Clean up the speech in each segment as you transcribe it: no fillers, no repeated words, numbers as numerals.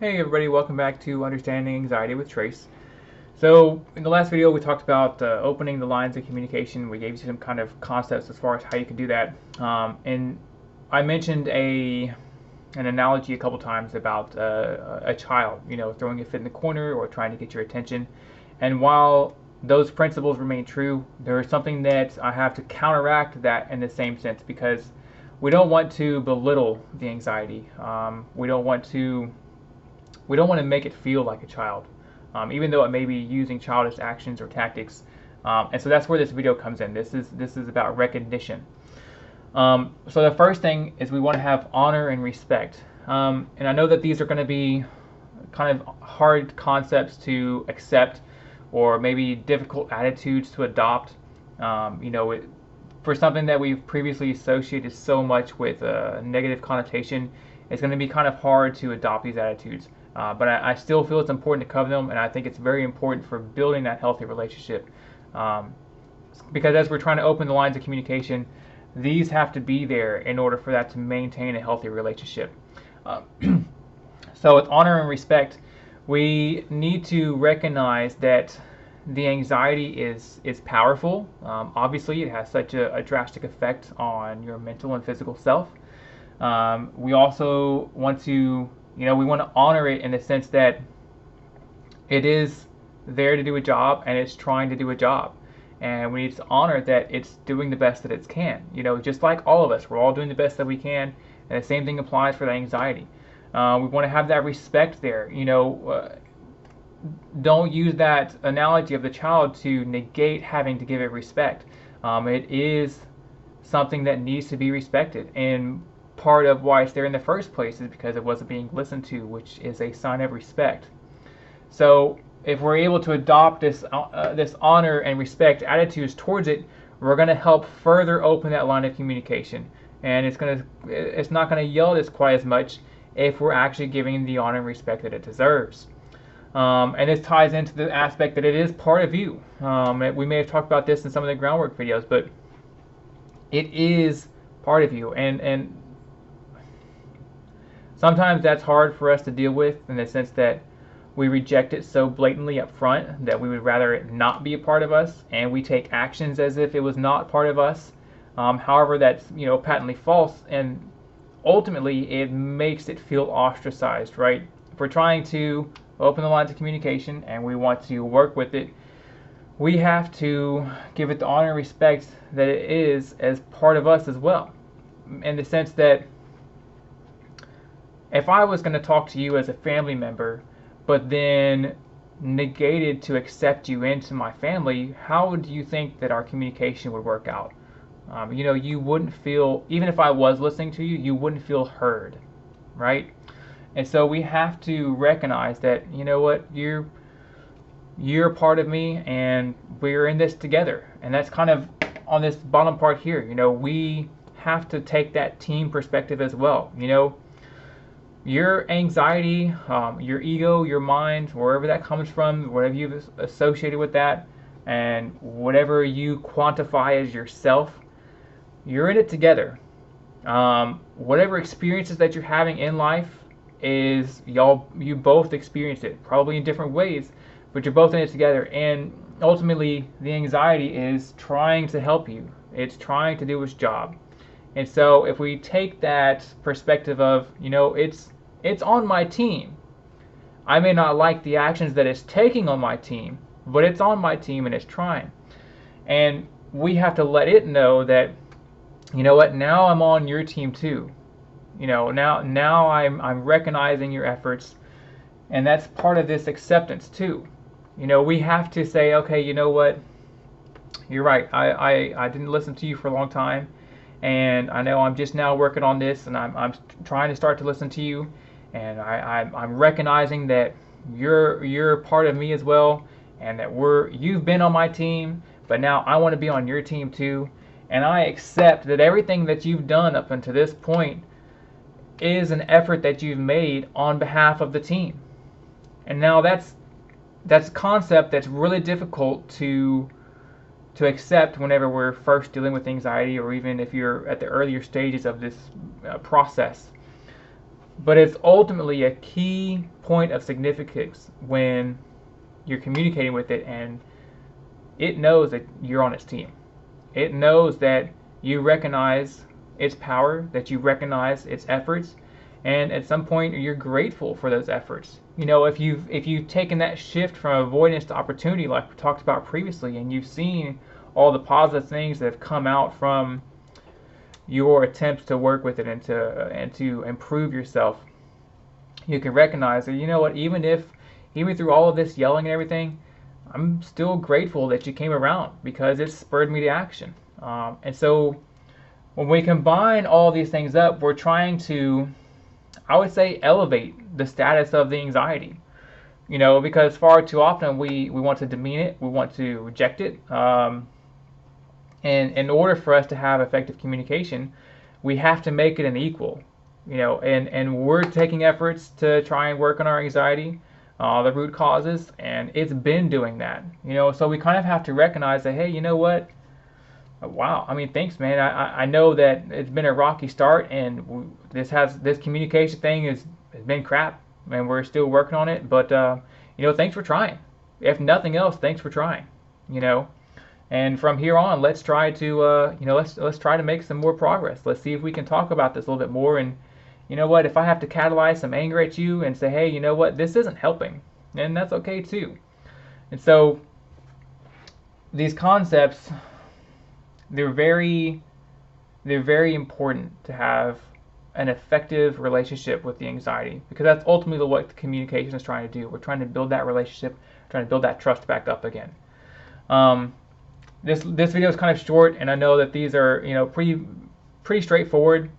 Hey everybody, welcome back to Understanding Anxiety with Trace. So in the last video we talked about opening the lines of communication. We gave you some kind of concepts as far as how you can do that. And I mentioned an analogy a couple times about a child, throwing a fit in the corner or trying to get your attention. And while those principles remain true, there is something that I have to counteract that in the same sense because we don't want to belittle the anxiety. We don't want to make it feel like a child, even though it may be using childish actions or tactics. And so that's where this video comes in. This is about recognition. So the first thing is we want to have honor and respect. And I know that these are going to be kind of hard concepts to accept, or maybe difficult attitudes to adopt. For something that we've previously associated so much with a negative connotation, it's going to be kind of hard to adopt these attitudes. But I still feel it's important to cover them, and I think it's very important for building that healthy relationship. Because as we're trying to open the lines of communication, these have to be there in order for that to maintain a healthy relationship. So with honor and respect, we need to recognize that the anxiety is powerful. Obviously, it has such a drastic effect on your mental and physical self. We also want to we want to honor it in the sense that it is there to do a job and it's trying to do a job. And we need to honor that it's doing the best that it can. Just like all of us, we're all doing the best that we can. And the same thing applies for the anxiety. We want to have that respect there. Don't use that analogy of the child to negate having to give it respect. It is something that needs to be respected. And part of why it's there in the first place is because it wasn't being listened to, which is a sign of respect. So if we're able to adopt this honor and respect attitudes towards it, we're going to help further open that line of communication, and it's not going to yell at us quite as much if we're actually giving the honor and respect that it deserves. And this ties into the aspect that it is part of you. We may have talked about this in some of the groundwork videos, but it is part of you, and sometimes that's hard for us to deal with in the sense that we reject it so blatantly up front that we would rather it not be a part of us, and we take actions as if it was not part of us. However, that's patently false, and ultimately it makes it feel ostracized, right? If we're trying to open the lines of communication and we want to work with it, we have to give it the honor and respect that it is as part of us as well, in the sense that if I was going to talk to you as a family member, but then negated to accept you into my family, how do you think that our communication would work out? You wouldn't feel, even if I was listening to you, you wouldn't feel heard, right? And so we have to recognize that, you're a part of me and we're in this together. And that's kind of on this bottom part here. We have to take that team perspective as well. Your anxiety, your ego, your mind, wherever that comes from, whatever you've associated with that, and whatever you quantify as yourself, you're in it together. Whatever experiences that you're having in life is you both experience it, probably in different ways, but you're both in it together. And ultimately, the anxiety is trying to help you. It's trying to do its job. And so if we take that perspective of, it's on my team. I may not like the actions that it's taking on my team, but it's on my team and it's trying. And we have to let it know that, now I'm on your team too. Now I'm recognizing your efforts, and that's part of this acceptance too. We have to say, okay, you know what? You're right. I didn't listen to you for a long time, and I know I'm just now working on this, and I'm trying to start to listen to you, and I'm recognizing that you're part of me as well, and that you've been on my team, but now I want to be on your team too, and I accept that everything that you've done up until this point is an effort that you've made on behalf of the team. And now that's a concept that's really difficult to accept whenever we're first dealing with anxiety, or even if you're at the earlier stages of this process. But it's ultimately a key point of significance when you're communicating with it, and it knows that you're on its team. It knows that you recognize its power, that you recognize its efforts, and at some point you're grateful for those efforts. You know, if you've taken that shift from avoidance to opportunity, like we talked about previously, and you've seen all the positive things that have come out from your attempts to work with it and to improve yourself, you can recognize that, you know what, even through all of this yelling and everything, I'm still grateful that you came around because it spurred me to action. And so when we combine all these things up, we're trying to, I would say, elevate the status of the anxiety. You know, because far too often we want to demean it, we want to reject it. And in order for us to have effective communication, we have to make it an equal. You know, and we're taking efforts to try and work on our anxiety, the root causes, and it's been doing that. You know, so we kind of have to recognize that, hey, you know what? Wow, I mean, thanks, man. I know that it's been a rocky start, and this communication thing has been crap, and we're still working on it. But you know, thanks for trying. If nothing else, thanks for trying. You know, and from here on, let's try to you know, let's try to make some more progress. Let's see if we can talk about this a little bit more. And you know what? If I have to catalyze some anger at you and say, hey, you know what? This isn't helping, and that's okay too. And so these concepts, they're very important to have an effective relationship with the anxiety, because that's ultimately what the communication is trying to do. We're trying to build that relationship, trying to build that trust back up again. This video is kind of short, and I know that these are, you know, pretty straightforward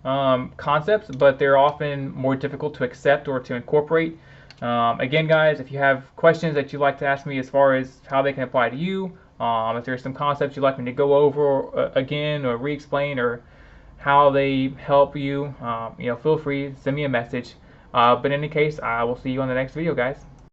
concepts, but they're often more difficult to accept or to incorporate. Again, guys, if you have questions that you'd like to ask me as far as how they can apply to you, if there's some concepts you'd like me to go over again or re-explain, or how they help you, you know, feel free to send me a message. But in any case, I will see you on the next video, guys.